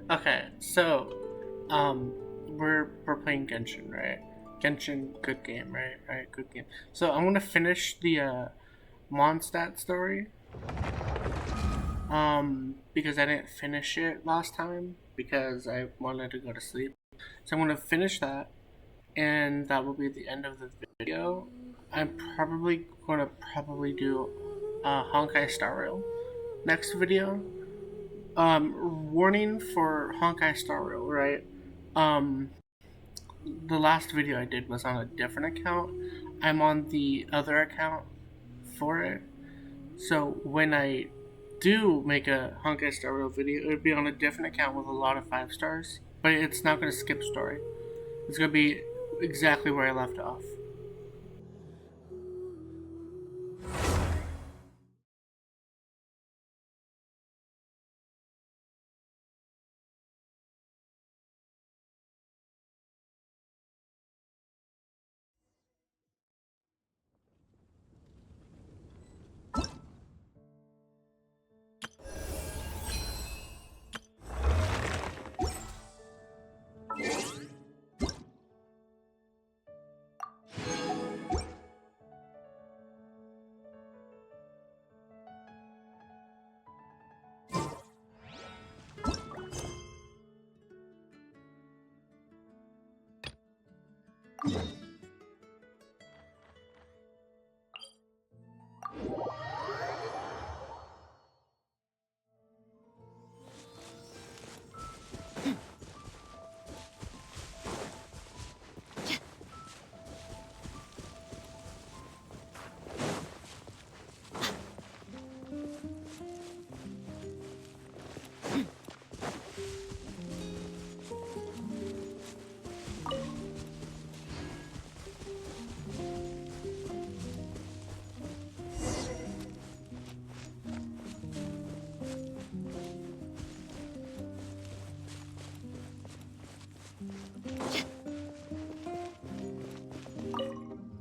Okay, so we're playing Genshin, right? Genshin, good game, right? Right, good game. So I'm gonna finish the Monstadt story. Because I didn't finish it last time because I wanted to go to sleep. So I'm gonna finish that, and that will be the end of the video. I'm probably gonna do Honkai Star Rail next video. Warning for Honkai Star Rail, right? Um, the last video I did was on a different account. I'm on the other account for it. So when I do make a Honkai Star Rail video, it would be on a different account with a lot of 5 stars. But it's not going to skip story. It's going to be exactly where I left off.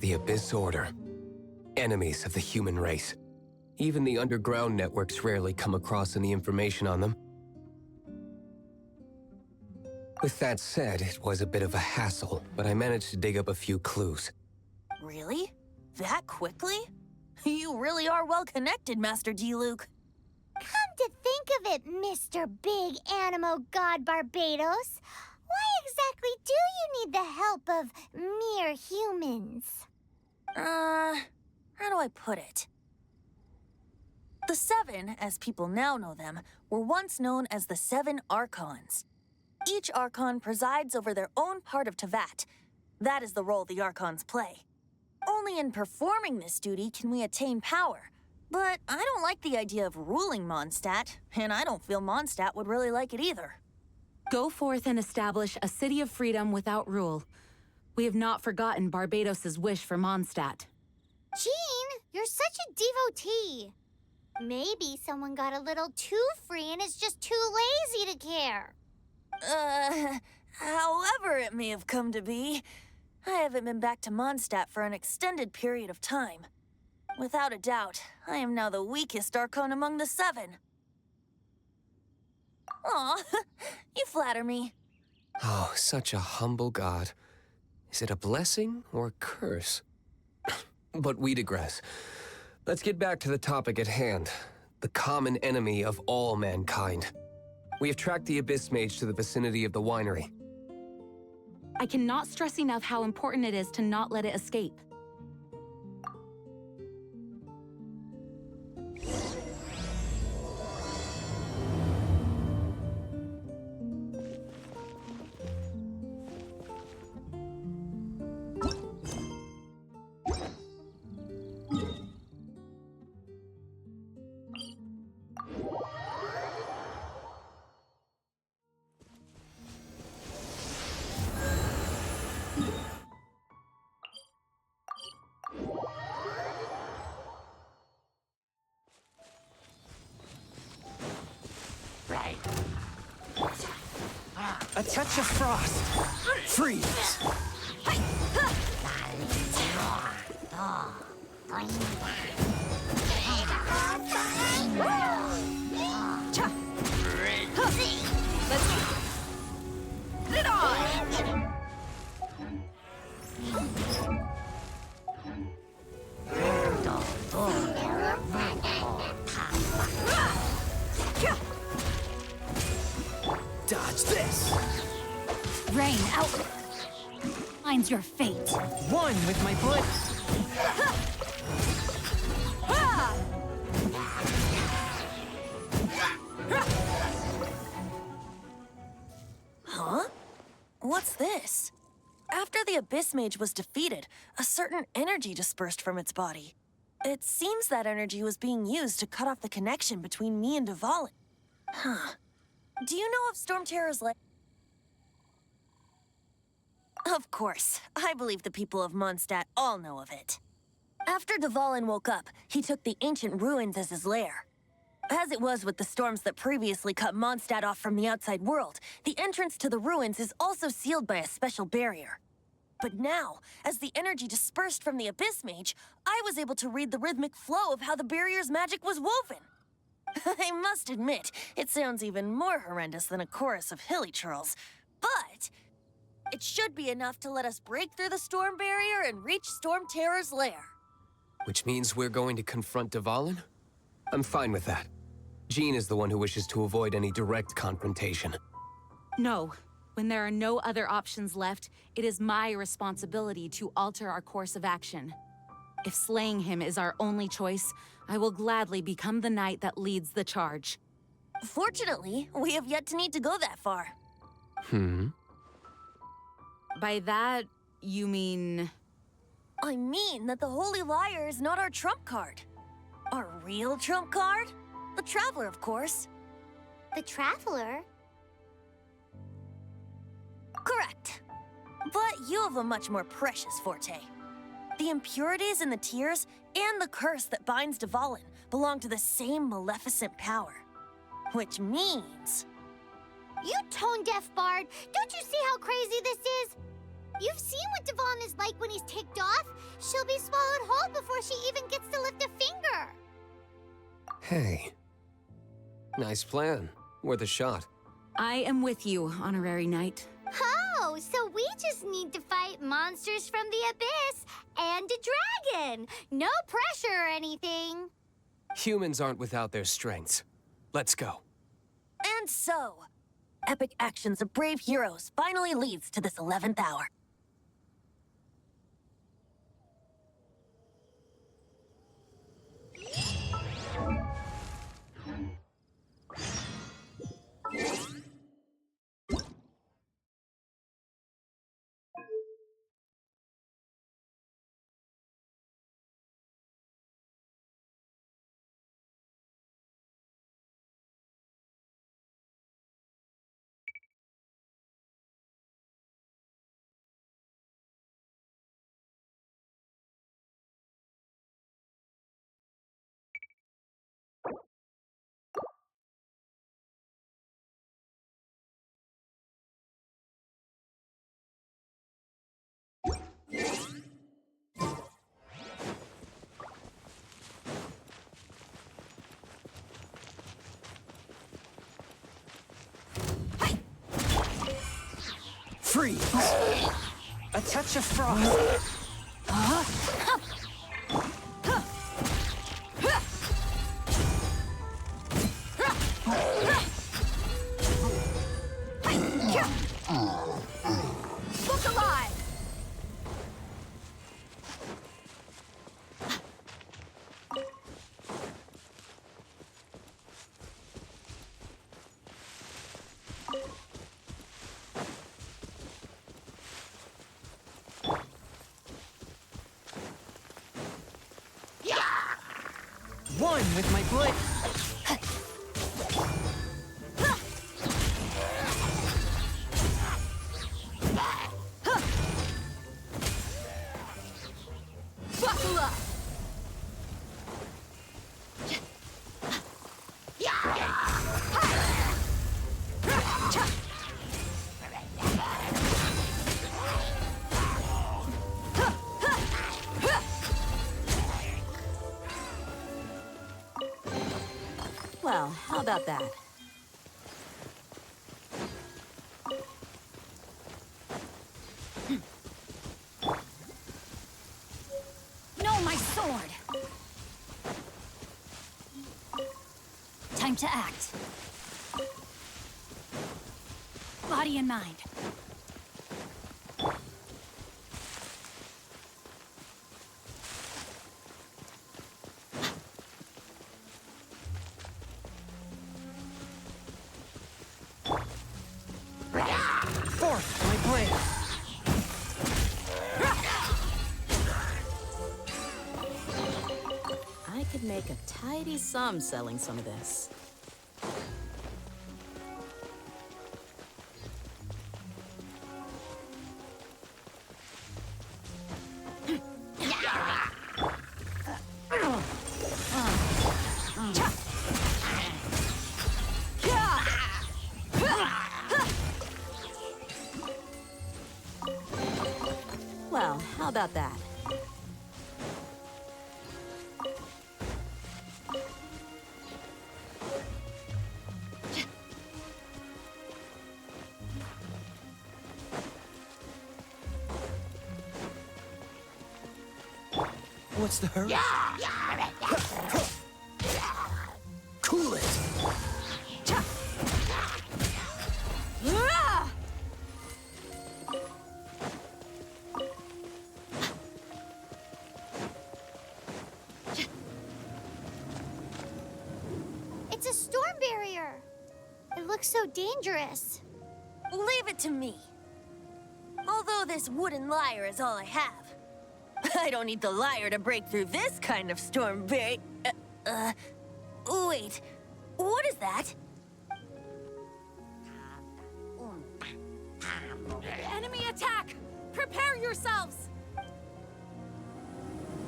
The Abyss Order. Enemies of the human race. Even the underground networks rarely come across any information on them. With that said, it was a bit of a hassle, but I managed to dig up a few clues. Really? That quickly? You really are well connected, Master D. Luke. Come to think of it, Mr. Big Animo God Barbados, why exactly do you need the help of mere humans? How do I put it? The Seven, as people now know them, were once known as the Seven Archons. Each Archon presides over their own part of Teyvat. That is the role the Archons play. Only in performing this duty can we attain power. But I don't like the idea of ruling Monstadt, and I don't feel Monstadt would really like it either. Go forth and establish a city of freedom without rule. We have not forgotten Barbados's wish for Monstadt. Jean, you're such a devotee. Maybe someone got a little too free and is just too lazy to care. However it may have come to be, I haven't been back to Monstadt for an extended period of time. Without a doubt, I am now the weakest Archon among the Seven. Aw, you flatter me. Oh, such a humble god. Is it a blessing or a curse? But we digress. Let's get back to the topic at hand. The common enemy of all mankind. We have tracked the Abyss Mage to the vicinity of the winery. I cannot stress enough how important it is to not let it escape. A touch of frost. Freeze. Let's Dodge this! Rain out. Mine's your fate. One with my blade. Huh? What's this? After the Abyss Mage was defeated, a certain energy dispersed from its body. It seems that energy was being used to cut off the connection between me and Dvalin. Huh. Do you know of Storm Terror's Lake? Of course. I believe the people of Monstadt all know of it. After Dvalin woke up, he took the ancient ruins as his lair. As it was with the storms that previously cut Monstadt off from the outside world, the entrance to the ruins is also sealed by a special barrier. But now, as the energy dispersed from the Abyss Mage, I was able to read the rhythmic flow of how the barrier's magic was woven. I must admit, it sounds even more horrendous than a chorus of hilly churls, but it should be enough to let us break through the storm barrier and reach Storm Terror's lair. Which means we're going to confront Dvalin? I'm fine with that. Jean is the one who wishes to avoid any direct confrontation. No. When there are no other options left, it is my responsibility to alter our course of action. If slaying him is our only choice, I will gladly become the knight that leads the charge. Fortunately, we have yet to need to go that far. By that, you mean... I mean that the Holy Liar is not our trump card. Our real trump card? The Traveler, of course. The Traveler? Correct. But you have a much more precious forte. The impurities in the tears and the curse that binds Dvalin belong to the same maleficent power. Which means... You tone-deaf bard! Don't you see how crazy this is? You've seen what Dvalin is like when he's ticked off. She'll be swallowed whole before she even gets to lift a finger. Hey. Nice plan. Worth a shot. I am with you, Honorary Knight. Oh, so we just need to fight monsters from the abyss and a dragon. No pressure or anything. Humans aren't without their strengths. Let's go. And so, epic actions of brave heroes finally leads to this 11th hour. Freeze! A touch of frost. Look alive! One with my blade. Buckle up! Well, how about that? No, my sword! Time to act. body in mind. Fourth, my blade. I could make a tidy sum selling some of this. Well, how about that? What's the hurry? Cool it! It's a storm barrier. It looks so dangerous. Leave it to me. Although this wooden lyre is all I have, I don't need the lyre to break through this kind of storm barrier. Wait, what is that? Enemy attack! Prepare yourselves!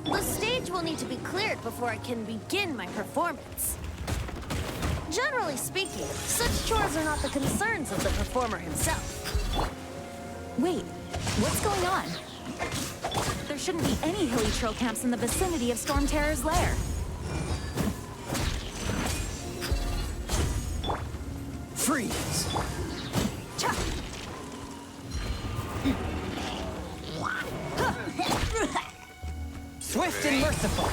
The stage will need to be cleared before I can begin my performance. Generally speaking, such chores are not the concerns of the performer himself. Wait, what's going on? There shouldn't be any hilly trail camps in the vicinity of Storm Terror's lair. Freeze! Swift and merciful!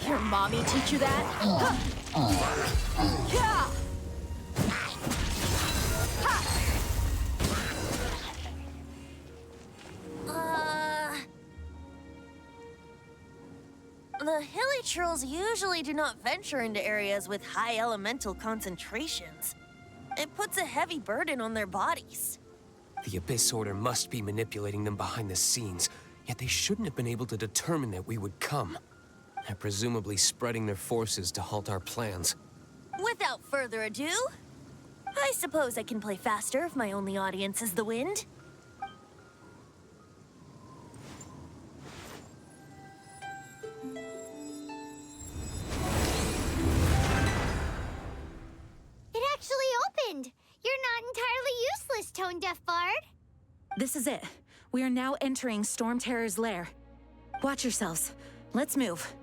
Your mommy teach you that? The hilly trolls usually do not venture into areas with high elemental concentrations. It puts a heavy burden on their bodies. The Abyss Order must be manipulating them behind the scenes, yet they shouldn't have been able to determine that we would come. They're presumably spreading their forces to halt our plans. Without further ado, I suppose I can play faster if my only audience is the wind. It actually opened. You're not entirely useless, Tone Deaf Bard. This is it. We are now entering Storm Terror's lair. Watch yourselves. Let's move.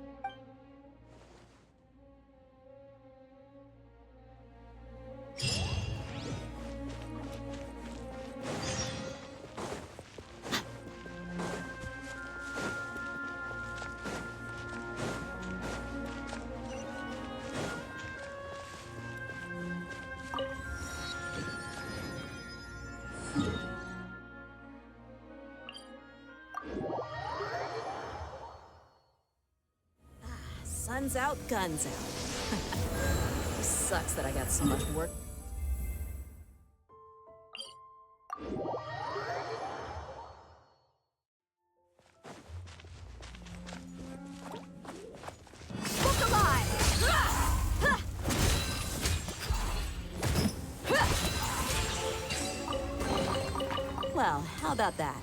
Sun's out, guns out. Sucks that I got so much work. Look alive! Well, how about that?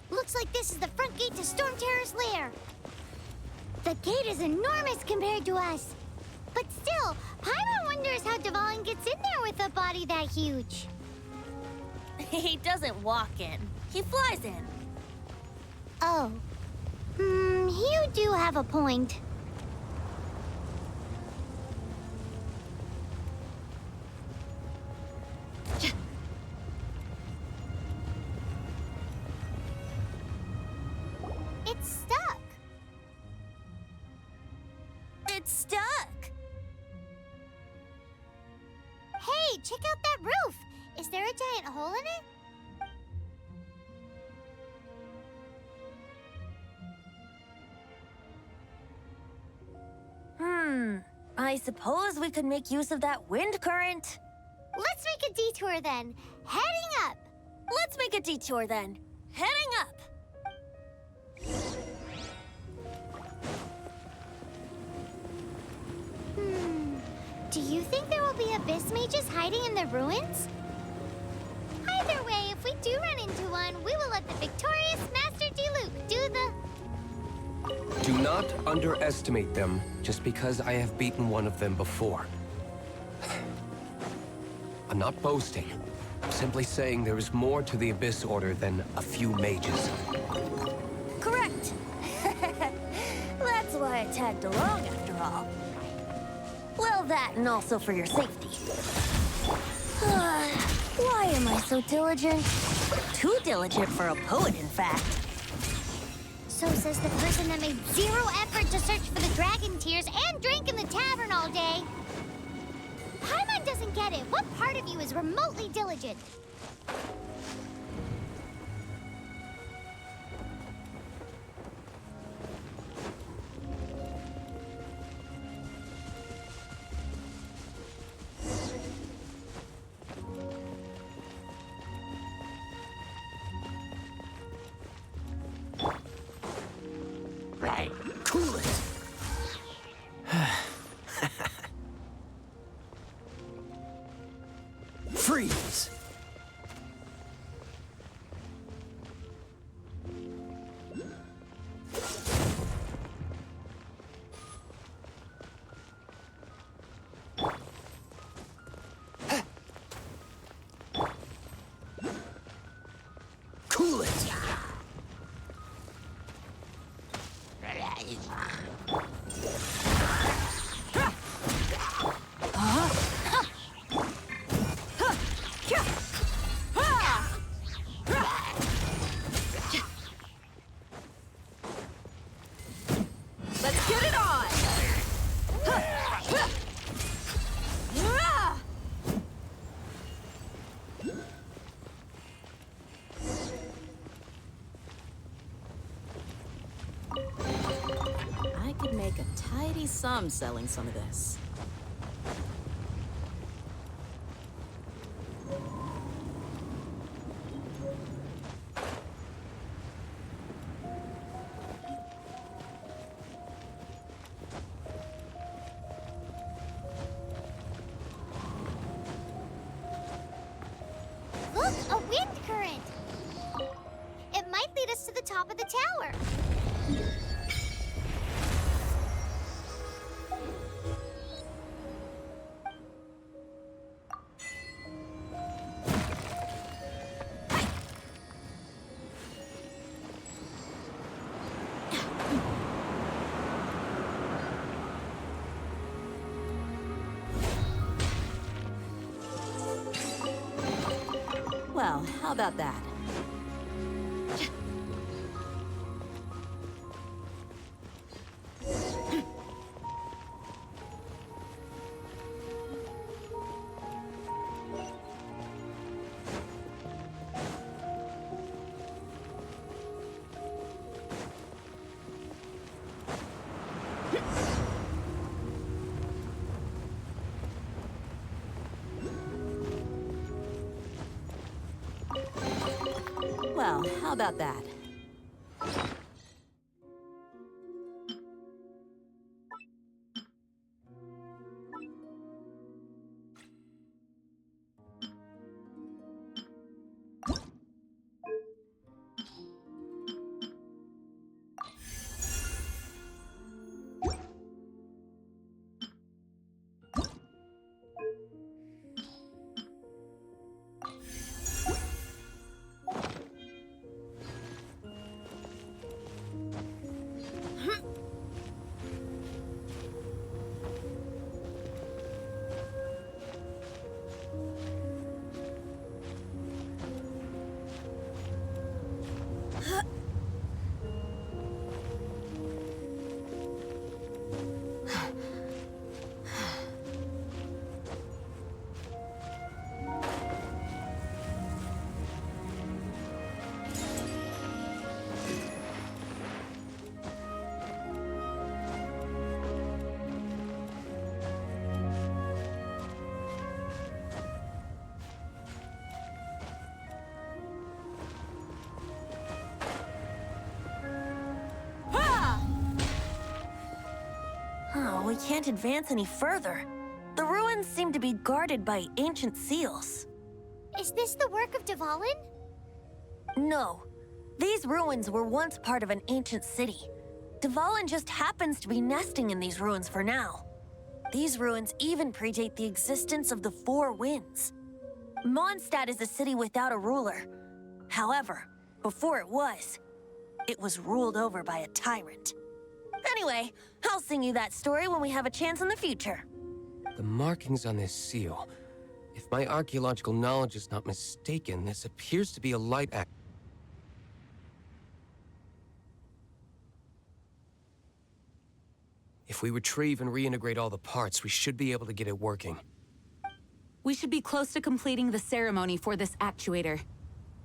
Looks like this is the front gate to Storm Terror's lair. The gate is enormous compared to us. But still, Paimon wonders how Dvalin gets in there with a body that huge. He doesn't walk in. He flies in. Oh. You do have a point. It's stuck. It's stuck. Hey, check out that roof. Is there a giant hole in it? I suppose we could make use of that wind current. Let's make a detour then. Heading up. Let's make a detour then. Heading up. Do you think there will be abyss mages hiding in the ruins? Either way, if we do run into one, we will let the victorious Master Diluc do the... Do not underestimate them just because I have beaten one of them before. I'm not boasting. I'm simply saying there is more to the Abyss Order than a few mages. Correct. That's why I tagged along after all. Well, that and also for your safety. Why am I so diligent? Too diligent for a poet, in fact. So says the person that made zero effort to search for the dragon tears and drank in the tavern all day. Paimon doesn't get it. What part of you is remotely diligent? Cool it. Freeze. Cool it. Let's get it on! I could make a tidy sum selling some of this. Look, a wind current. It might lead us to the top of the tower. Well, how about that? Well, how about that? we can't advance any further. The ruins seem to be guarded by ancient seals. Is this the work of Dvalin? No. These ruins were once part of an ancient city. Dvalin just happens to be nesting in these ruins for now. These ruins even predate the existence of the Four Winds. Monstadt is a city without a ruler. However, before it was ruled over by a tyrant. Anyway, I'll sing you that story when we have a chance in the future. The markings on this seal. If my archaeological knowledge is not mistaken, this appears to be a light act. If we retrieve and reintegrate all the parts, we should be able to get it working. We should be close to completing the ceremony for this actuator.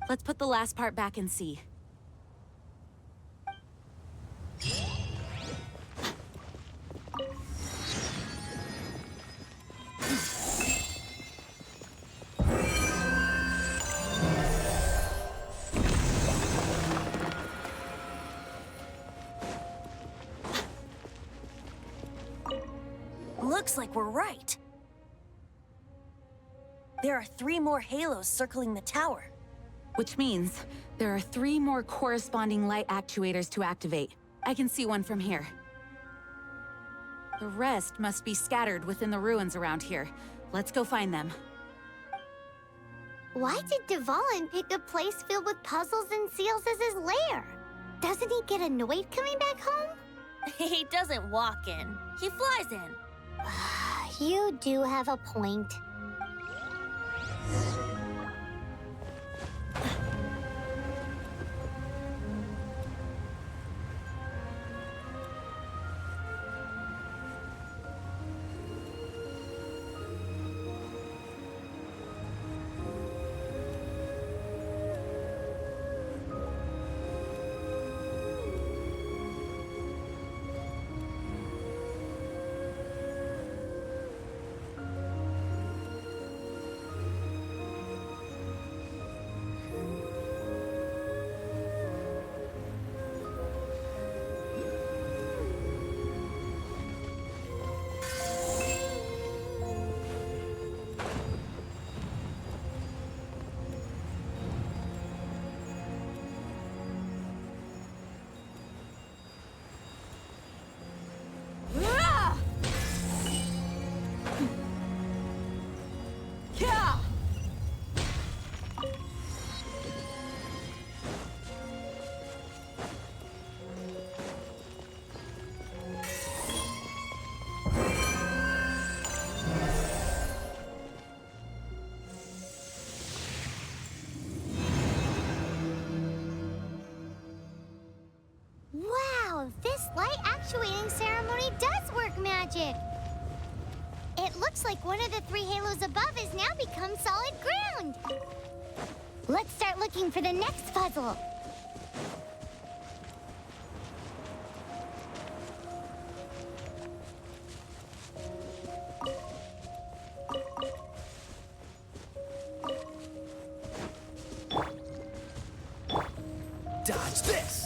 Let's put the last part back and see. Looks like we're right. There are 3 more halos circling the tower. Which means there are 3 more corresponding light actuators to activate. I can see one from here. The rest must be scattered within the ruins around here. Let's go find them. Why did Dvalin pick a place filled with puzzles and seals as his lair? Doesn't he get annoyed coming back home? He doesn't walk in. He flies in. You do have a point. This light actuating ceremony does work magic! It looks like one of the 3 halos above has now become solid ground! Let's start looking for the next puzzle! Dodge this!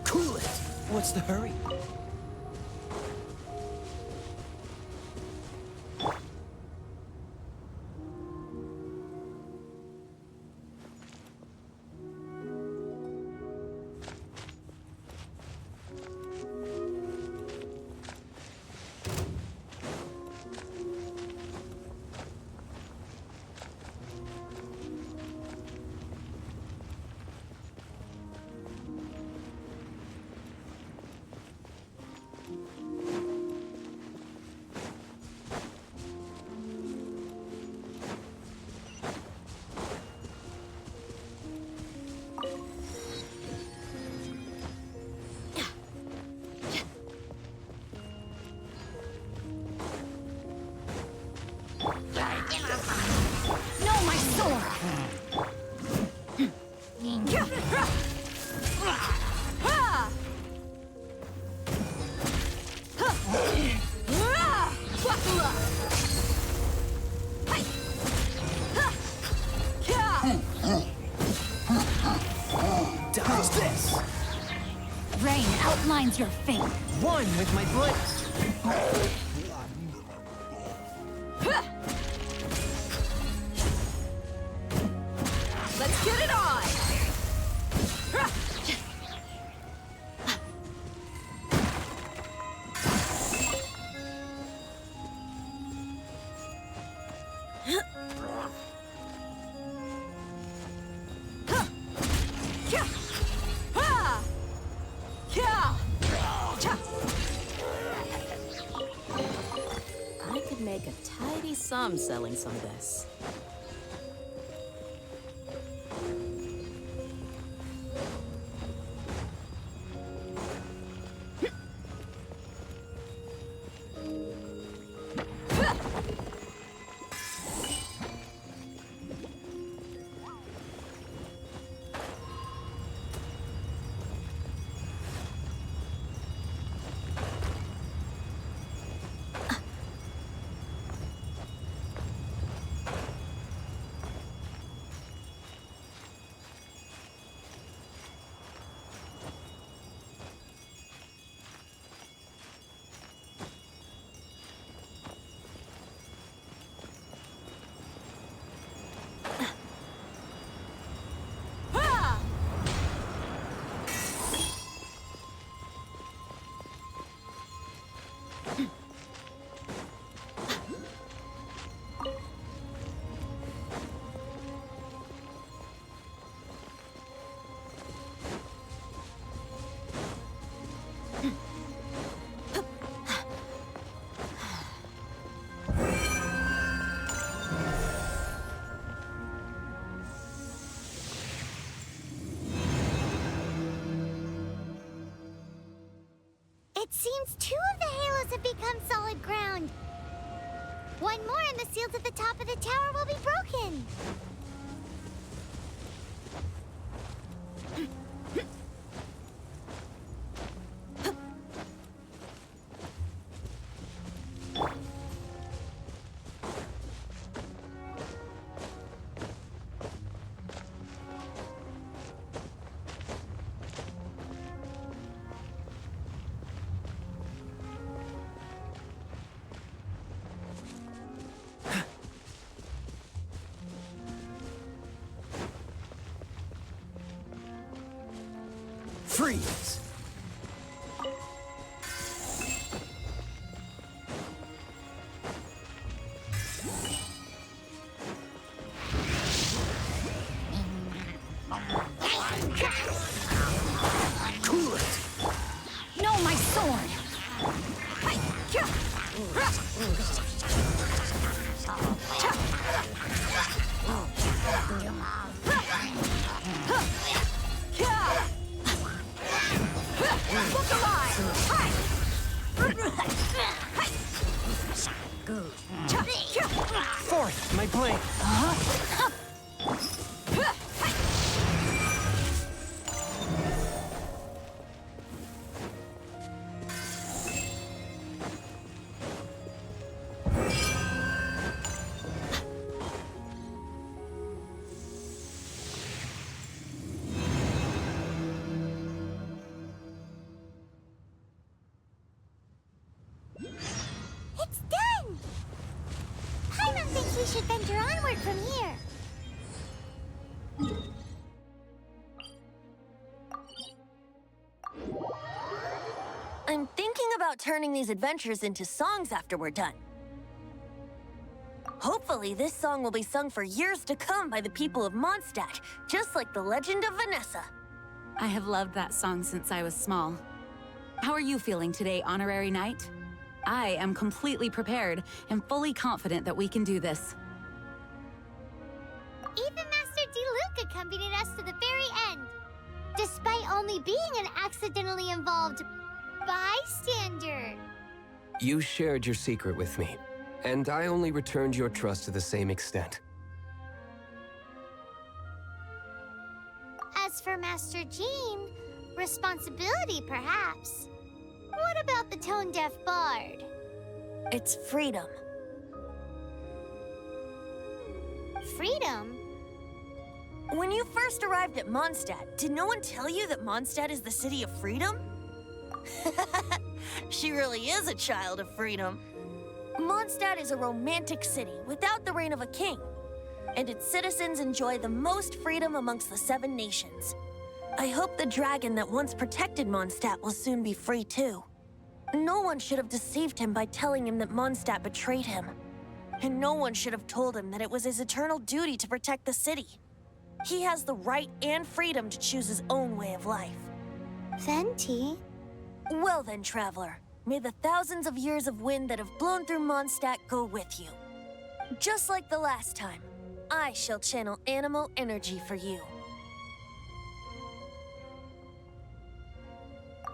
Cool it! What's the hurry? Dodge this! Rain outlines your fate. One with my blade. Let's get it on! I could make a tidy sum selling some of this. It seems 2 of the halos have become solid ground. One more and the seals at the top of the tower will be broken. Freeze! Cool it! No, my sword! Look alive! Fourth, my blade. It's done! Paimon thinks we should venture onward from here. I'm thinking about turning these adventures into songs after we're done. Hopefully, this song will be sung for years to come by the people of Monstadt, just like the legend of Vanessa. I have loved that song since I was small. How are you feeling today, Honorary Knight? I am completely prepared and fully confident that we can do this. Even Master Diluc accompanied us to the very end, despite only being an accidentally involved bystander. You shared your secret with me, and I only returned your trust to the same extent. As for Master Jean, responsibility perhaps. What about the tone-deaf bard? It's freedom. Freedom? When you first arrived at Monstadt, did no one tell you that Monstadt is the city of freedom? She really is a child of freedom. Mondstadt is a romantic city without the reign of a king, and its citizens enjoy the most freedom amongst the 7 nations. I hope the dragon that once protected Mondstadt will soon be free too. No one should have deceived him by telling him that Mondstadt betrayed him. And no one should have told him that it was his eternal duty to protect the city. He has the right and freedom to choose his own way of life. Venti? Well then, traveler, may the thousands of years of wind that have blown through Mondstadt go with you. Just like the last time, I shall channel animal energy for you.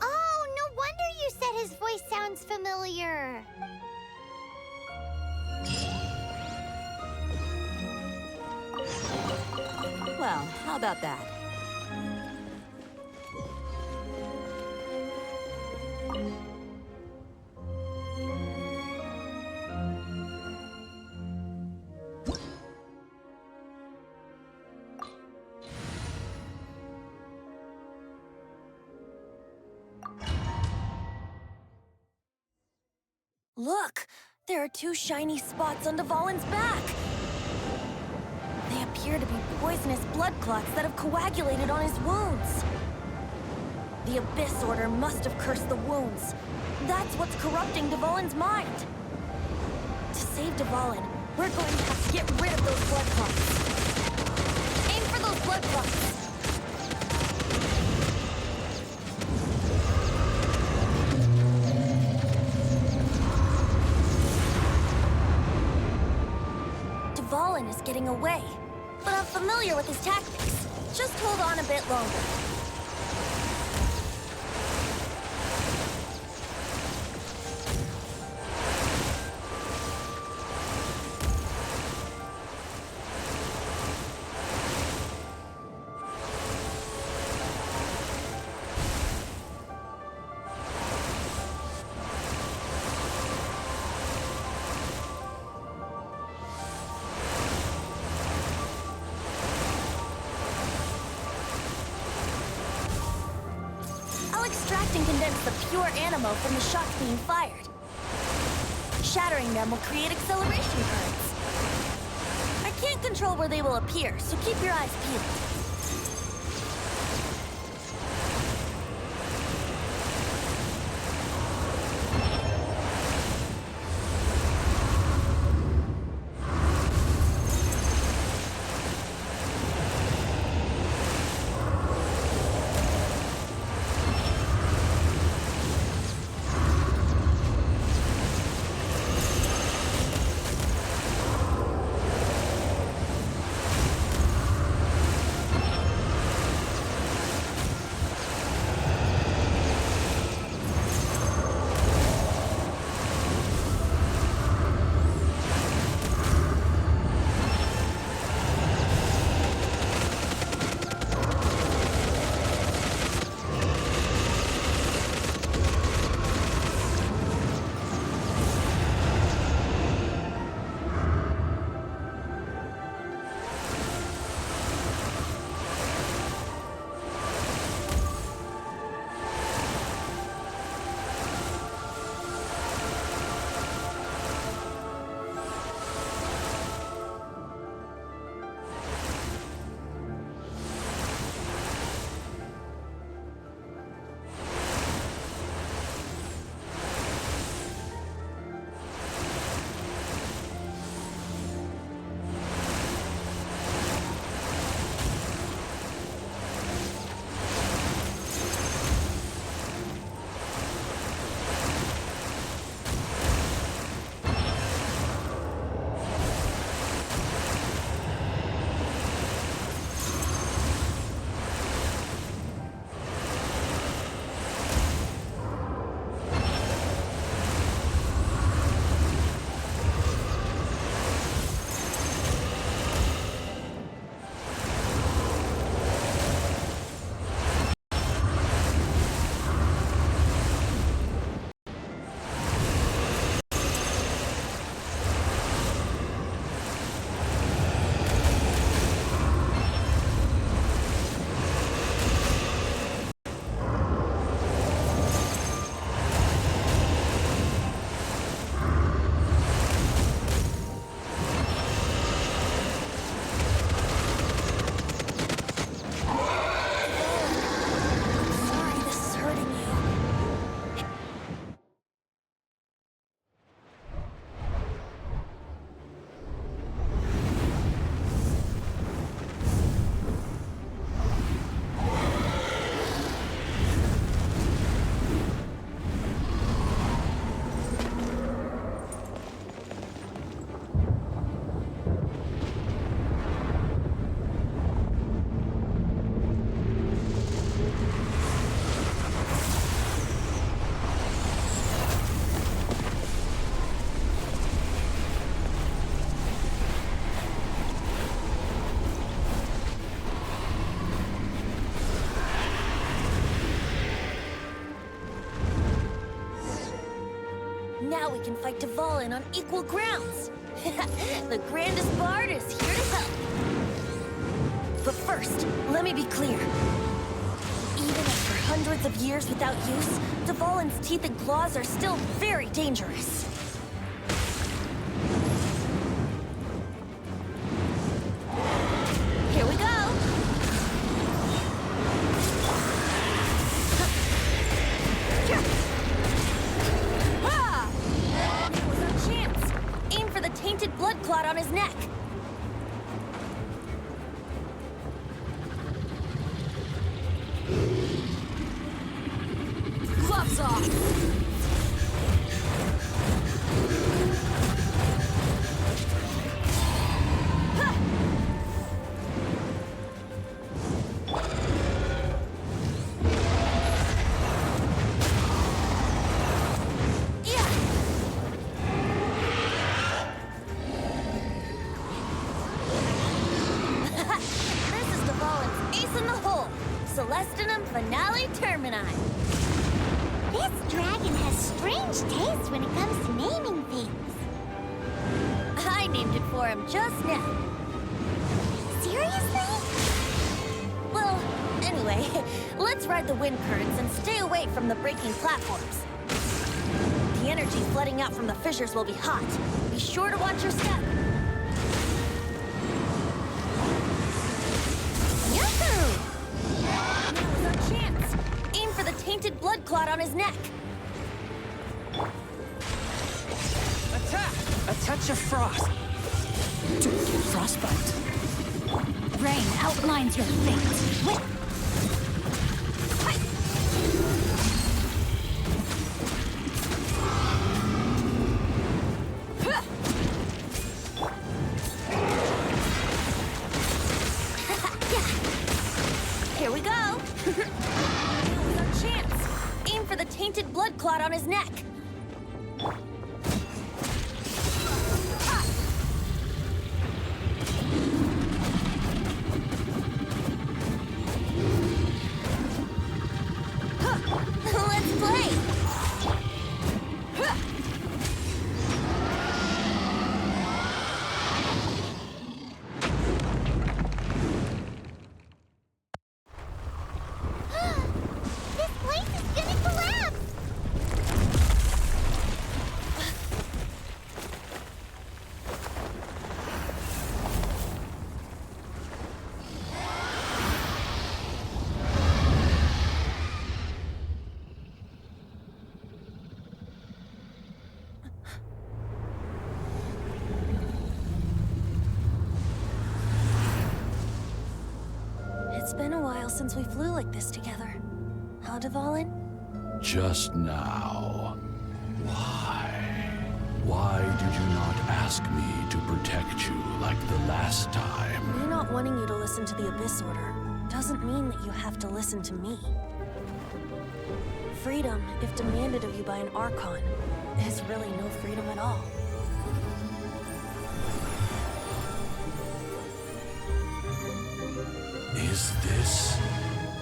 Oh, no wonder you said his voice sounds familiar. Well, how about that? Look! There are 2 shiny spots on Dvalin's back! They appear to be poisonous blood clots that have coagulated on his wounds. The Abyss Order must have cursed the wounds. That's what's corrupting Dvalin's mind. To save Dvalin, we're going to have to get rid of those blood clots. Aim for those blood clots! Dvalin is getting away, but I'm familiar with his tactics. Just hold on a bit longer. Extract and condense the pure animo from the shots being fired. Shattering them will create acceleration currents. I can't control where they will appear, so keep your eyes peeled. Now we can fight Dvalin on equal grounds. The grandest bard is here to help. But first, let me be clear. Even after hundreds of years without use, Dvalin's teeth and claws are still very dangerous. Here we go! Ha! That was our chance! Aim for the tainted blood clot on his neck. Gloves off! Celestinum Finale Termini. This dragon has strange taste when it comes to naming things. I named it for him just now. Seriously? Well, anyway, let's ride the wind currents and stay away from the breaking platforms. The energy flooding out from the fissures will be hot. Be sure to watch your step. Yahoo! Now's our chance. Aim for the tainted blood clot on his neck. Attack! A touch of frost. Don't get frostbite. Rain outlines your fate. Whip! Here we go. Now's our chance. Aim for the tainted blood clot on his neck. Let's play! This place is gonna collapse! It's been a while since we flew like this together. Huh, Dvalin? Just now. Why? Why did you not ask me to protect you like the last time? Me not wanting you to listen to the Abyss Order doesn't mean that you have to listen to me. Freedom, if demanded of you by an Archon, is really no freedom at all. Is this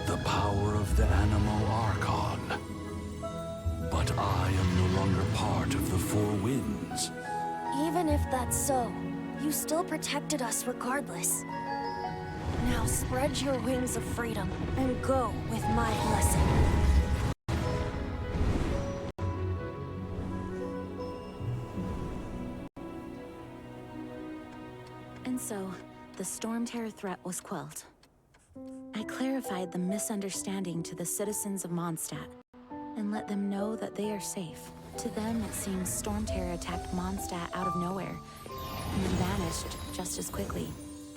the power of the Animo Archon? But I am no longer part of the Four Winds. Even if that's so, you still protected us regardless. Now spread your wings of freedom and go with my blessing. And so, the Storm Terror threat was quelled. I clarified the misunderstanding to the citizens of Monstadt and let them know that they are safe. To them, it seems Storm Terror attacked Monstadt out of nowhere and then vanished just as quickly.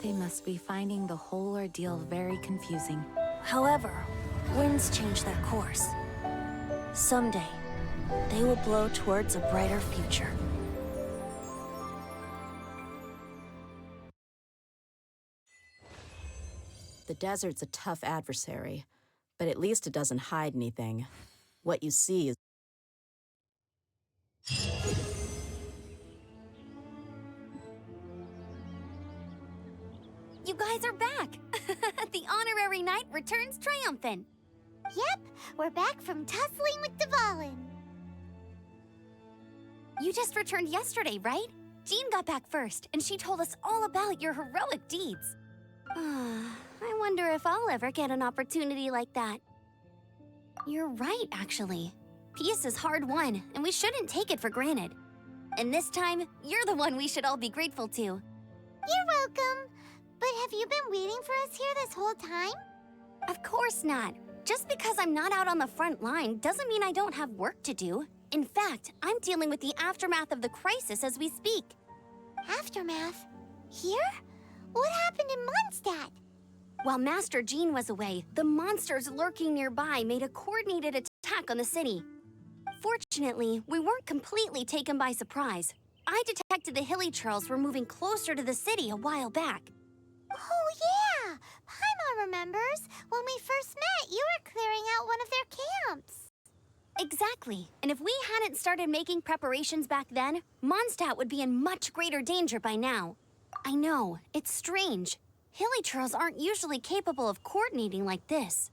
They must be finding the whole ordeal very confusing. However, winds change their course. Someday, they will blow towards a brighter future. The desert's a tough adversary, but at least it doesn't hide anything. What you see is... You guys are back! The honorary knight returns triumphant. Yep, we're back from tussling with Dvalin. You just returned yesterday, right? Jean got back first, and she told us all about your heroic deeds. I wonder if I'll ever get an opportunity like that. You're right, actually. Peace is hard won, and we shouldn't take it for granted. And this time, you're the one we should all be grateful to. You're welcome. But have you been waiting for us here this whole time? Of course not. Just because I'm not out on the front line doesn't mean I don't have work to do. In fact, I'm dealing with the aftermath of the crisis as we speak. Aftermath? Here? What happened in Monstadt? While Master Jean was away, the monsters lurking nearby made a coordinated attack on the city. Fortunately, we weren't completely taken by surprise. I detected the Hilly Churls were moving closer to the city a while back. Oh, yeah! Paimon remembers. When we first met, you were clearing out one of their camps. Exactly. And if we hadn't started making preparations back then, Monstadt would be in much greater danger by now. I know, it's strange. Hilly Churls aren't usually capable of coordinating like this.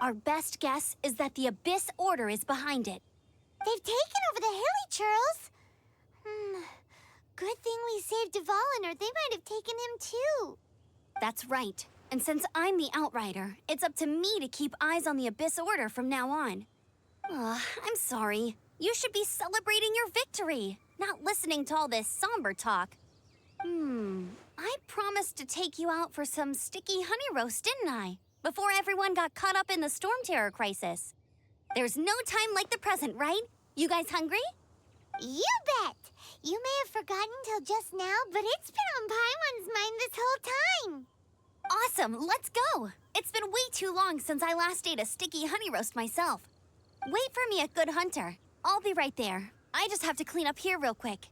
Our best guess is that the Abyss Order is behind it. They've taken over the Hilly Churls? Good thing we saved Dvalin, or they might have taken him too. That's right. And since I'm the Outrider, it's up to me to keep eyes on the Abyss Order from now on. I'm sorry. You should be celebrating your victory, not listening to all this somber talk. I promised to take you out for some sticky honey roast, didn't I? Before everyone got caught up in the Storm Terror crisis. There's no time like the present, right? You guys hungry? You bet! You may have forgotten till just now, but it's been on Paimon's mind this whole time. Awesome, let's go! It's been way too long since I last ate a sticky honey roast myself. Wait for me at Good Hunter. I'll be right there. I just have to clean up here real quick.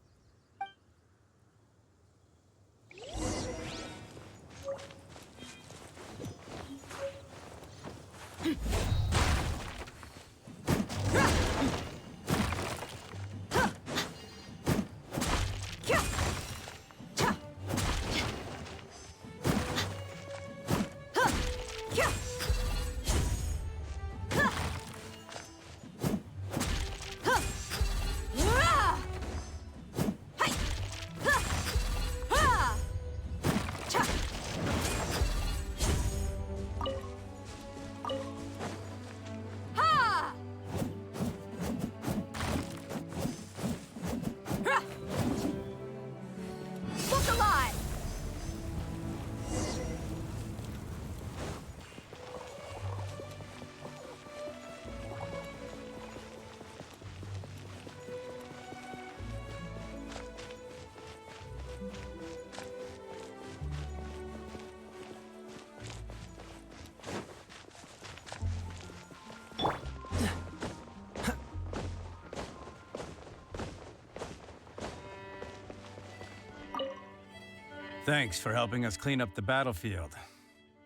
Thanks for helping us clean up the battlefield.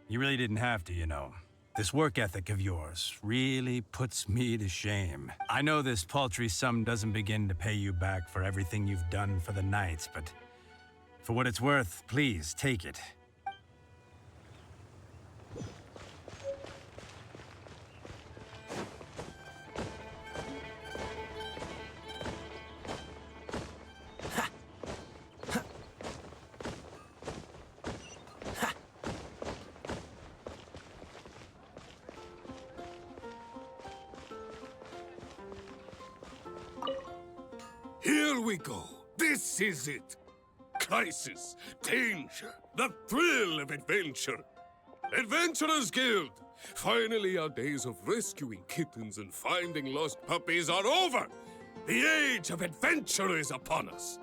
You really didn't have to, you know. This work ethic of yours really puts me to shame. I know this paltry sum doesn't begin to pay you back for everything you've done for the Knights, but for what it's worth, please take it. Here we go. This is it. Crisis, danger, the thrill of adventure. Adventurers Guild! Finally, our days of rescuing kittens and finding lost puppies are over. The age of adventure is upon us.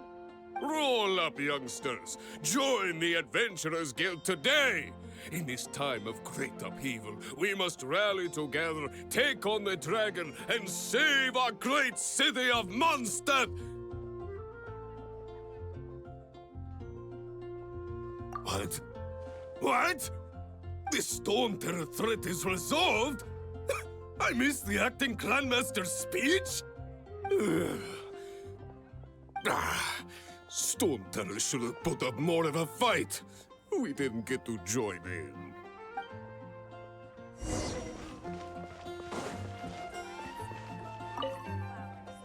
Roll up, youngsters. Join the Adventurers Guild today. In this time of great upheaval, we must rally together, take on the dragon, and save our great city of Monstadt! What? What? The Storm Terror threat is resolved? I missed the acting clanmaster's speech? Storm Terror should have put up more of a fight. We didn't get to join in.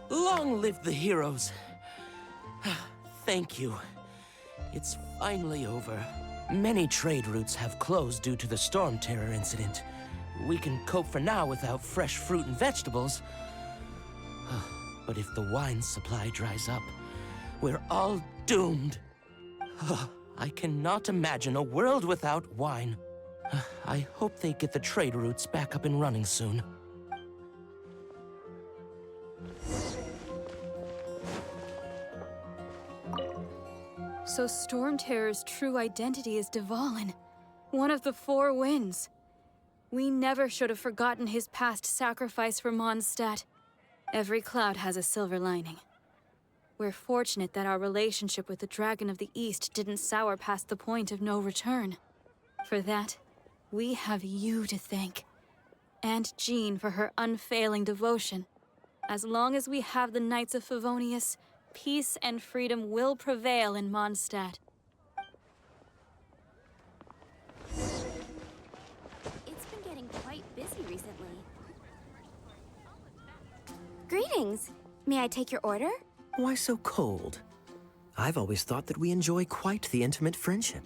Long live the heroes. Thank you. It's finally over. Many trade routes have closed due to the Storm Terror incident. We can cope for now without fresh fruit and vegetables. But if the wine supply dries up, we're all doomed. I cannot imagine a world without wine. I hope they get the trade routes back up and running soon. So Storm Terror's true identity is Dvalin, one of the Four Winds. We never should have forgotten his past sacrifice for Monstadt. Every cloud has a silver lining. We're fortunate that our relationship with the Dragon of the East didn't sour past the point of no return. For that, we have you to thank. And Jean for her unfailing devotion. As long as we have the Knights of Favonius, peace and freedom will prevail in Monstadt. It's been getting quite busy recently. Greetings. May I take your order? Why so cold? I've always thought that we enjoy quite the intimate friendship.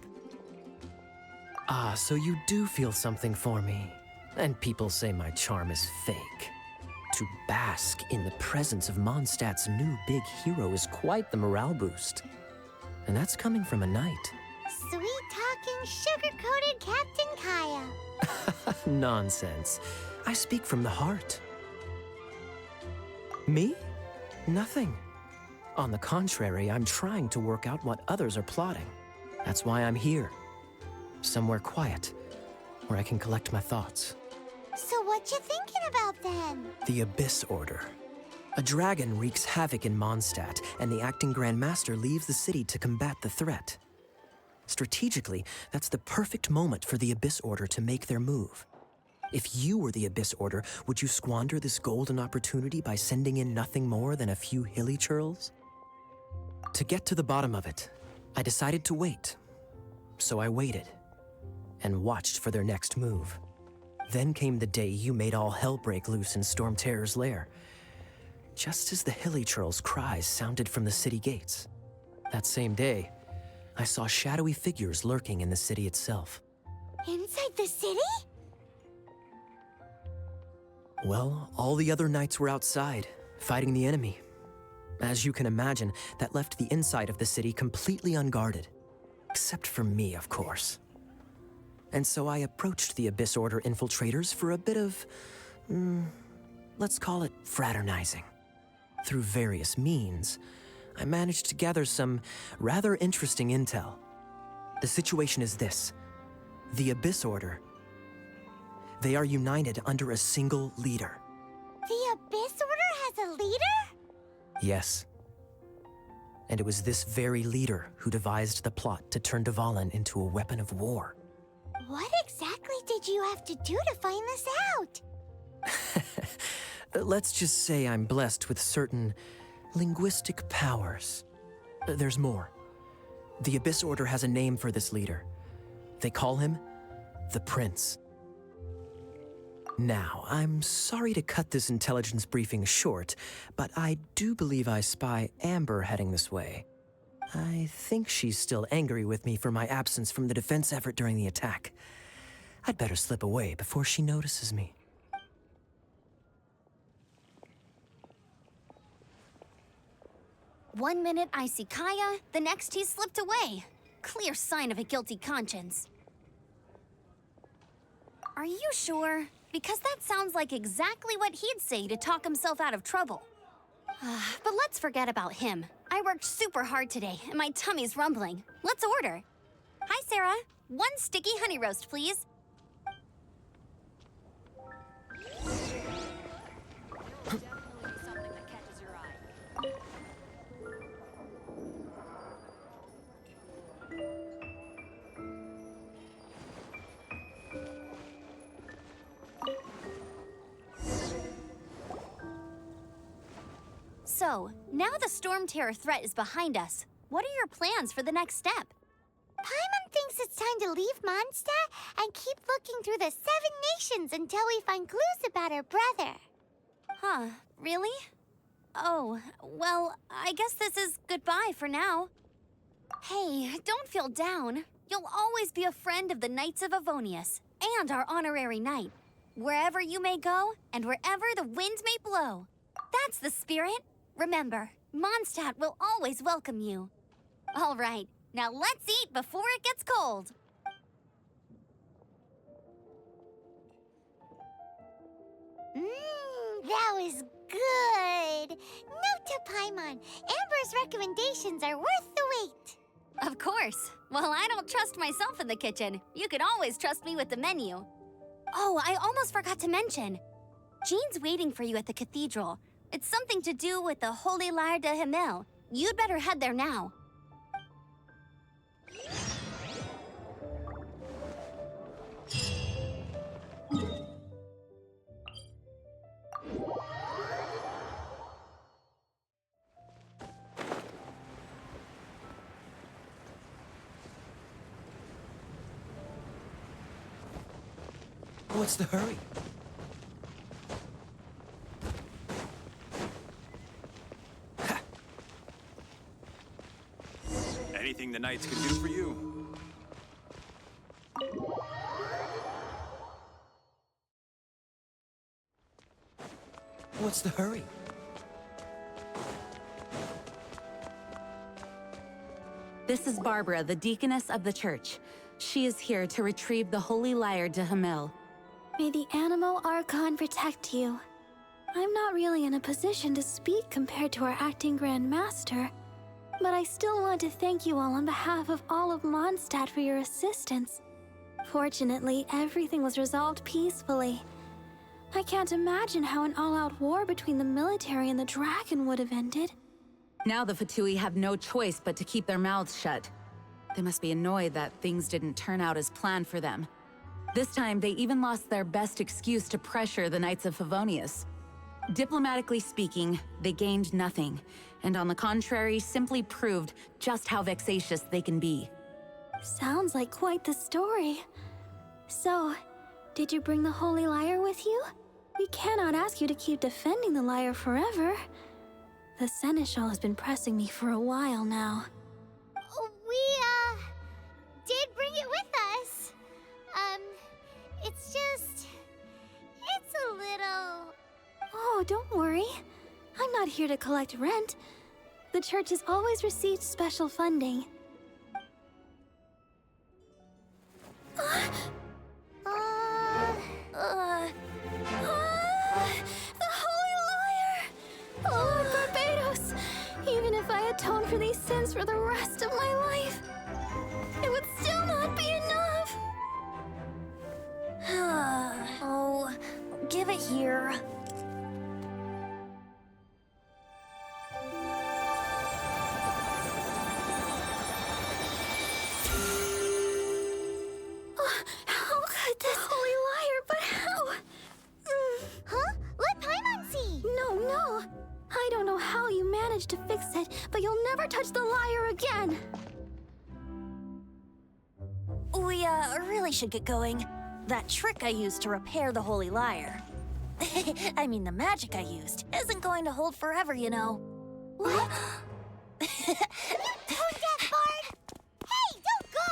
Ah, so you do feel something for me. And people say my charm is fake. To bask in the presence of Mondstadt's new big hero is quite the morale boost. And that's coming from a knight. Sweet-talking, sugar-coated Captain Kaya. Nonsense. I speak from the heart. Me? Nothing. On the contrary, I'm trying to work out what others are plotting. That's why I'm here. Somewhere quiet, where I can collect my thoughts. So what you thinking about then? The Abyss Order. A dragon wreaks havoc in Mondstadt, and the acting Grand Master leaves the city to combat the threat. Strategically, that's the perfect moment for the Abyss Order to make their move. If you were the Abyss Order, would you squander this golden opportunity by sending in nothing more than a few hilly churls? To get to the bottom of it, I decided to wait. So I waited, and watched for their next move. Then came the day you made all hell break loose in Storm Terror's lair. Just as the hilly churls' cries sounded from the city gates. That same day, I saw shadowy figures lurking in the city itself. Inside the city? Well, all the other knights were outside, fighting the enemy. As you can imagine, that left the inside of the city completely unguarded. Except for me, of course. And so I approached the Abyss Order infiltrators for a bit of, let's call it fraternizing. Through various means, I managed to gather some rather interesting intel. The situation is this. The Abyss Order, they are united under a single leader. The Abyss Order has a leader? Yes. And it was this very leader who devised the plot to turn Dvalin into a weapon of war. What exactly did you have to do to find this out? Let's just say I'm blessed with certain linguistic powers. There's more. The Abyss Order has a name for this leader. They call him the Prince. Now, I'm sorry to cut this intelligence briefing short, but I do believe I spy Amber heading this way. I think she's still angry with me for my absence from the defense effort during the attack. I'd better slip away before she notices me. One minute I see Kaya, the next he slipped away. Clear sign of a guilty conscience. Are you sure? Because that sounds like exactly what he'd say to talk himself out of trouble. But let's forget about him. I worked super hard today, and my tummy's rumbling. Let's order. Hi, Sarah. 1 sticky honey roast, please. So, now the Storm Terror threat is behind us. What are your plans for the next step? Paimon thinks it's time to leave Monstadt and keep looking through the 7 nations until we find clues about her brother. Huh, really? Oh, well, I guess this is goodbye for now. Hey, don't feel down. You'll always be a friend of the Knights of Avonius, and our honorary knight. Wherever you may go, and wherever the wind may blow. That's the spirit. Remember, Monstadt will always welcome you. All right, now let's eat before it gets cold. That was good. Note to Paimon, Amber's recommendations are worth the wait. Of course. Well, I don't trust myself in the kitchen. You can always trust me with the menu. Oh, I almost forgot to mention. Jean's waiting for you at the cathedral. It's something to do with the Holy Lyre de Himmel. You'd better head there now. What's the hurry? Anything the Knights can do for you? What's the hurry? This is Barbara, the deaconess of the church. She is here to retrieve the Holy Lyre de Himmel. May the Animo Archon protect you. I'm not really in a position to speak compared to our acting Grand Master, but I still want to thank you all on behalf of all of Mondstadt for your assistance. Fortunately, everything was resolved peacefully. I can't imagine how an all-out war between the military and the dragon would have ended. Now the Fatui have no choice but to keep their mouths shut. They must be annoyed that things didn't turn out as planned for them. This time, they even lost their best excuse to pressure the Knights of Favonius. Diplomatically speaking, they gained nothing, and on the contrary, simply proved just how vexatious they can be. Sounds like quite the story. So, did you bring the Holy Lyre with you? We cannot ask you to keep defending the lyre forever. The Seneschal has been pressing me for a while now. We, did bring it with us. It's a little... Oh, don't worry. I'm not here to collect rent. The church has always received special funding. The Holy Lyre! Oh, Lord Barbados! Even if I atone for these sins for the rest of my life, it would still not be enough! Oh, give it here. How could this Holy Lyre, but how? Huh? Let Paimon see! No. I don't know how you managed to fix it, but you'll never touch the lyre again! We, really should get going. That trick I used to repair the Holy Lyre. I mean, the magic I used isn't going to hold forever, you know. What? Tone deaf, Bard! Hey, don't go!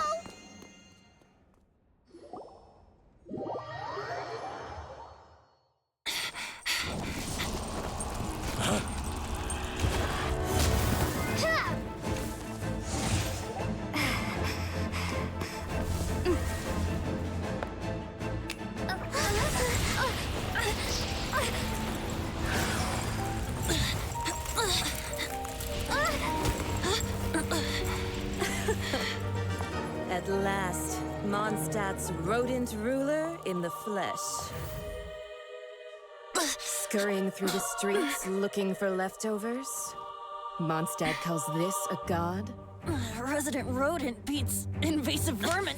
At last, Mondstadt's rodent ruler in the flesh. Scurrying through the streets looking for leftovers? Mondstadt calls this a god? Resident rodent beats invasive vermin.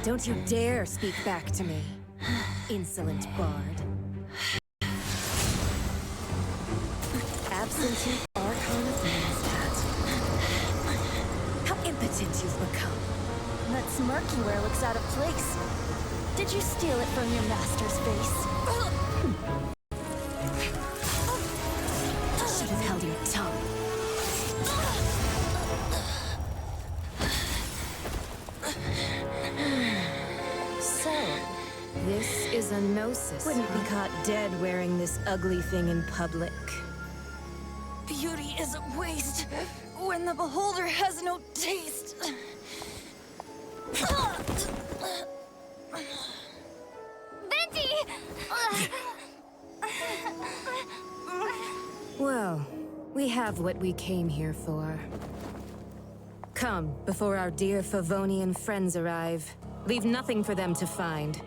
Don't you dare speak back to me, insolent bard. Absentee Archon of Monstadt. How impotent you've become. That smirk you wear looks out of place. Did you steal it from your master's face? Should have held your tongue. This is a gnosis. Wouldn't be caught dead wearing this ugly thing in public. Beauty is a waste when the beholder has no taste. Venti! Well, we have what we came here for. Come, before our dear Favonian friends arrive. Leave nothing for them to find.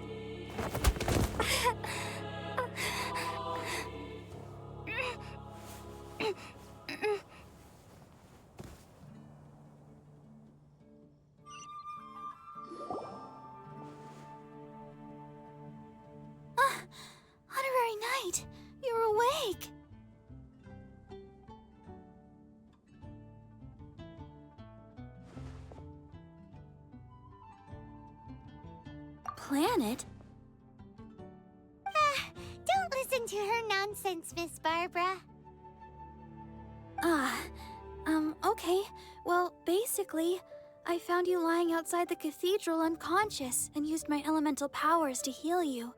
Honorary Knight, you're awake. Planet? Don't listen to her nonsense, Miss Barbara. Okay. Well, basically, I found you lying outside the cathedral unconscious and used my elemental powers to heal you.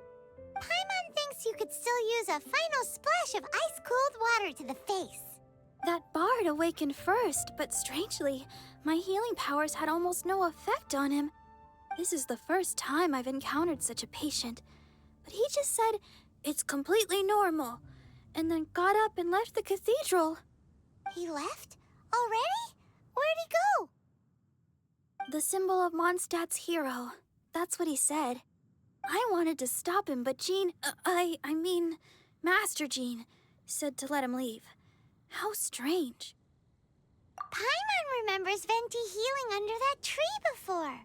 Paimon thinks you could still use a final splash of ice-cold water to the face. That bard awakened first, but strangely, my healing powers had almost no effect on him. This is the first time I've encountered such a patient, but he just said it's completely normal, and then got up and left the cathedral. He left? Already? Where'd he go? The symbol of Mondstadt's hero. That's what he said. I wanted to stop him, but Jean, I mean, Master Jean, said to let him leave. How strange. Paimon remembers Venti healing under that tree before.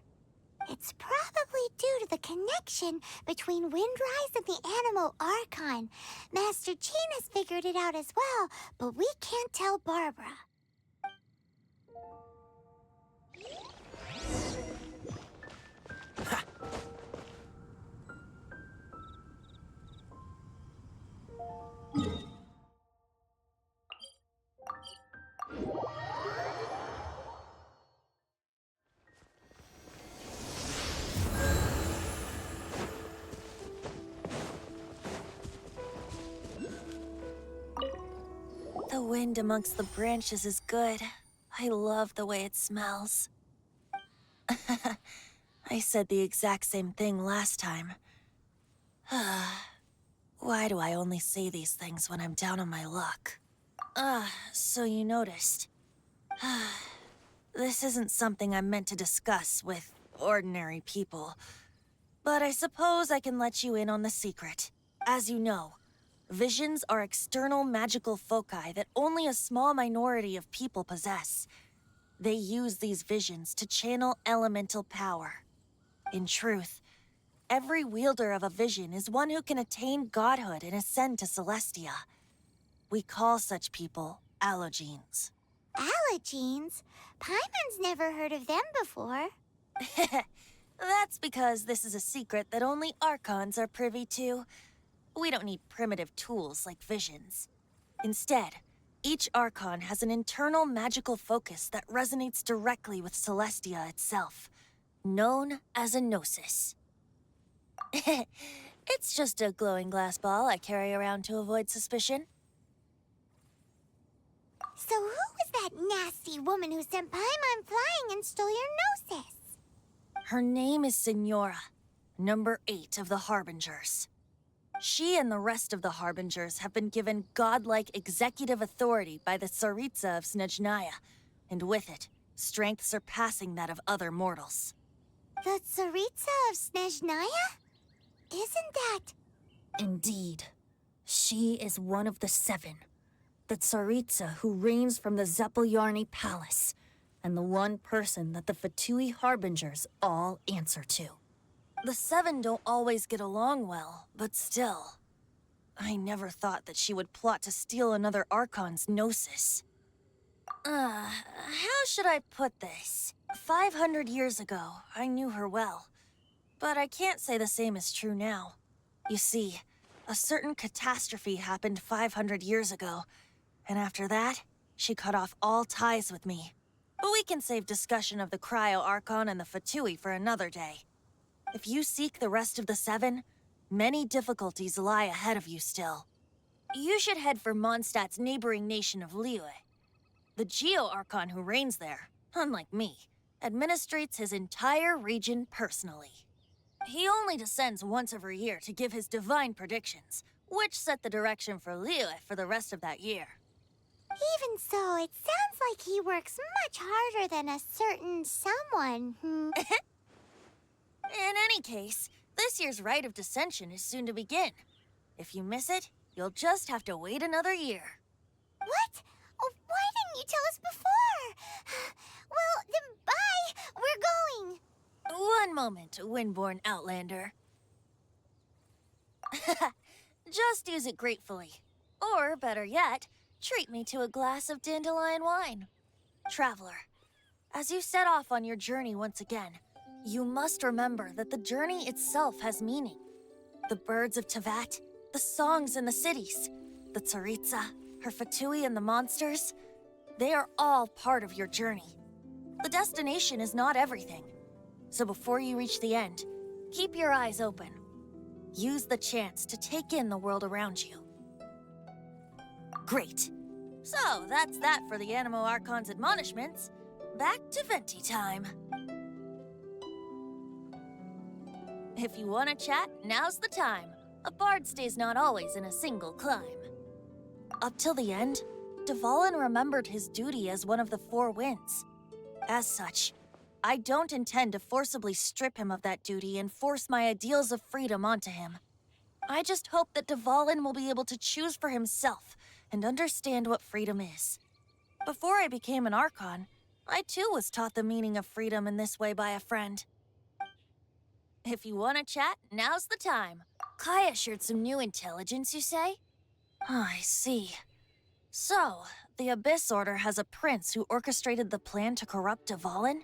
It's probably due to the connection between Windrise and the Animo Archon. Master Jean has figured it out as well, but we can't tell Barbara. The wind amongst the branches is good. I love the way it smells. I said the exact same thing last time. Why do I only say these things when I'm down on my luck? So you noticed. This isn't something I'm meant to discuss with ordinary people. But I suppose I can let you in on the secret. As you know, visions are external magical foci that only a small minority of people possess. They use these visions to channel elemental power. In truth, every wielder of a vision is one who can attain godhood and ascend to Celestia. We call such people allogenes. Allogenes? Paimon's never heard of them before. That's because this is a secret that only Archons are privy to. We don't need primitive tools like visions. Instead, each Archon has an internal magical focus that resonates directly with Celestia itself, known as a gnosis. It's just a glowing glass ball I carry around to avoid suspicion. So who was that nasty woman who sent Paimon flying and stole your gnosis? Her name is Signora, number 8 of the Harbingers. She and the rest of the Harbingers have been given godlike executive authority by the Tsaritsa of Snezhnaya, and with it, strength surpassing that of other mortals. The Tsaritsa of Snezhnaya? Isn't that... Indeed. She is one of the 7. The Tsaritsa who reigns from the Zeppeljärni Palace, and the one person that the Fatui Harbingers all answer to. The 7 don't always get along well, but still. I never thought that she would plot to steal another Archon's gnosis. How should I put this? 500 years ago, I knew her well. But I can't say the same is true now. You see, a certain catastrophe happened 500 years ago, and after that, she cut off all ties with me. But we can save discussion of the Cryo Archon and the Fatui for another day. If you seek the rest of the 7, Many difficulties lie ahead of you still. You should head for Mondstadt's neighboring nation of Liyue. The Geo-Archon who reigns there, unlike me, administrates his entire region personally. He only descends once every year to give his divine predictions, which set the direction for Liyue for the rest of that year. Even so, it sounds like he works much harder than a certain someone. In any case, this year's Rite of Descension is soon to begin. If you miss it, you'll just have to wait another year. What? Oh, why didn't you tell us before? Well, then bye! We're going! One moment, Windborn Outlander. Just use it gratefully. Or, better yet, treat me to a glass of dandelion wine. Traveler, as you set off on your journey once again, you must remember that the journey itself has meaning. The birds of Tevat, the songs in the cities, the Tsaritsa, her Fatui and the monsters, they are all part of your journey. The destination is not everything. So before you reach the end, keep your eyes open. Use the chance to take in the world around you. Great. So that's that for the Animo Archon's admonishments. Back to Venti time. If you want to chat, now's the time. A bard stays not always in a single climb. Up till the end, Dvalin remembered his duty as one of the Four Winds. As such, I don't intend to forcibly strip him of that duty and force my ideals of freedom onto him. I just hope that Dvalin will be able to choose for himself and understand what freedom is. Before I became an Archon, I too was taught the meaning of freedom in this way by a friend. If you want to chat, now's the time. Kaya shared some new intelligence, you say? Oh, I see. So, the Abyss Order has a prince who orchestrated the plan to corrupt Dvalin?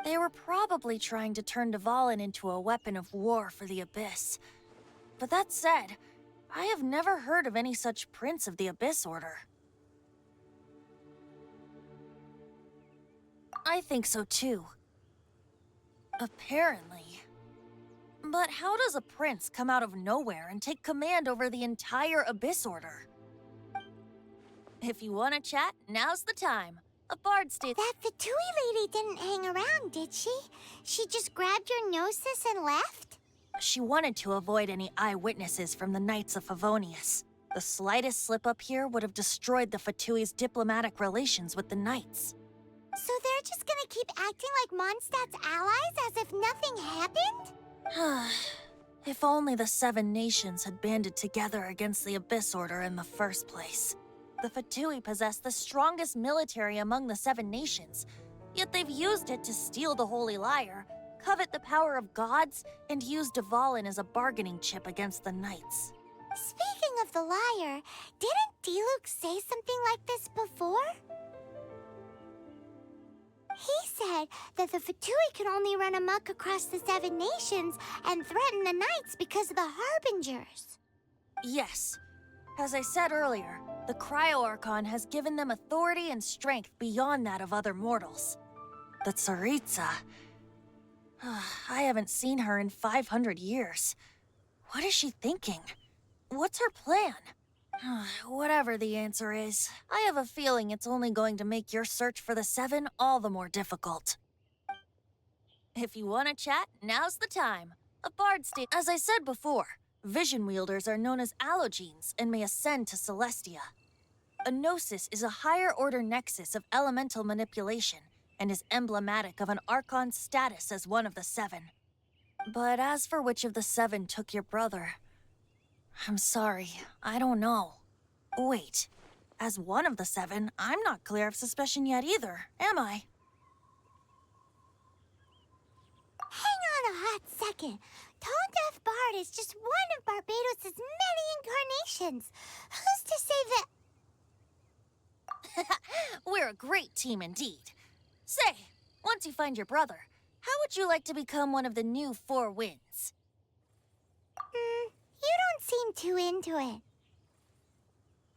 They were probably trying to turn Dvalin into a weapon of war for the Abyss. But that said, I have never heard of any such prince of the Abyss Order. I think so too. Apparently. But how does a prince come out of nowhere and take command over the entire Abyss Order? If you want to chat, now's the time. A bard states— That Fatui lady didn't hang around, did she? She just grabbed your gnosis and left? She wanted to avoid any eyewitnesses from the Knights of Favonius. The slightest slip-up here would have destroyed the Fatui's diplomatic relations with the Knights. So they're just gonna keep acting like Mondstadt's allies as if nothing happened? If only the Seven Nations had banded together against the Abyss Order in the first place. The Fatui possess the strongest military among the Seven Nations, yet they've used it to steal the Holy Lyre, covet the power of gods, and use Dvalin as a bargaining chip against the Knights. Speaking of the lyre, didn't Diluc say something like this before? He said that the Fatui could only run amok across the Seven Nations and threaten the Knights because of the Harbingers. Yes. As I said earlier, the Cryo-Archon has given them authority and strength beyond that of other mortals. The Tsaritsa... I haven't seen her in 500 years. What is she thinking? What's her plan? Whatever the answer is, I have a feeling it's only going to make your search for the Seven all the more difficult. If you want to chat, now's the time. A bard state— As I said before, vision wielders are known as allogenes and may ascend to Celestia. A gnosis is a higher-order nexus of elemental manipulation and is emblematic of an Archon's status as one of the Seven. But as for which of the Seven took your brother, I'm sorry, I don't know. Wait, as one of the Seven, I'm not clear of suspicion yet either, am I? Hang on a hot second. Tone Deaf Bard is just one of Barbados' many incarnations. Who's to say that— We're a great team indeed. Say, once you find your brother, how would you like to become one of the new Four Winds? You don't seem too into it.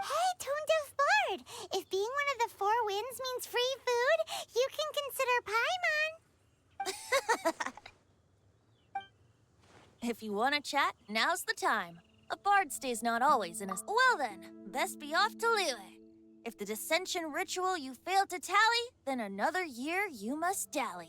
Hey, Tone Deaf Bard! If being one of the Four Winds means free food, you can consider Paimon. If you want to chat, now's the time. A bard stays not always in a... Well then, best be off to Liyue. If the dissension ritual you failed to tally, then another year you must dally.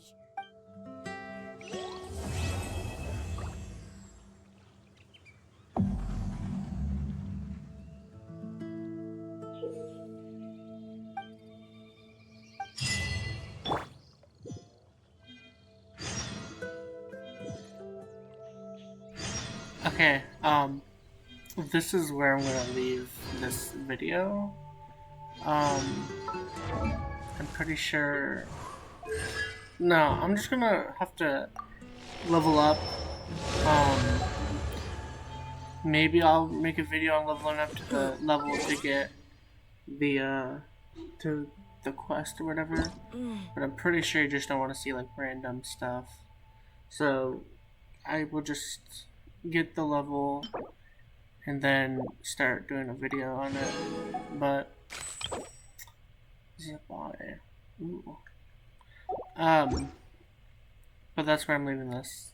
Okay, this is where I'm gonna leave this video. I'm pretty sure... No, I'm just gonna have to level up. Maybe I'll make a video on leveling up to the level to get the, to the quest or whatever. But I'm pretty sure you just don't want to see, like, random stuff. So, I will just get the level and then start doing a video on it. But zip-eye. Ooh. But that's where I'm leaving this.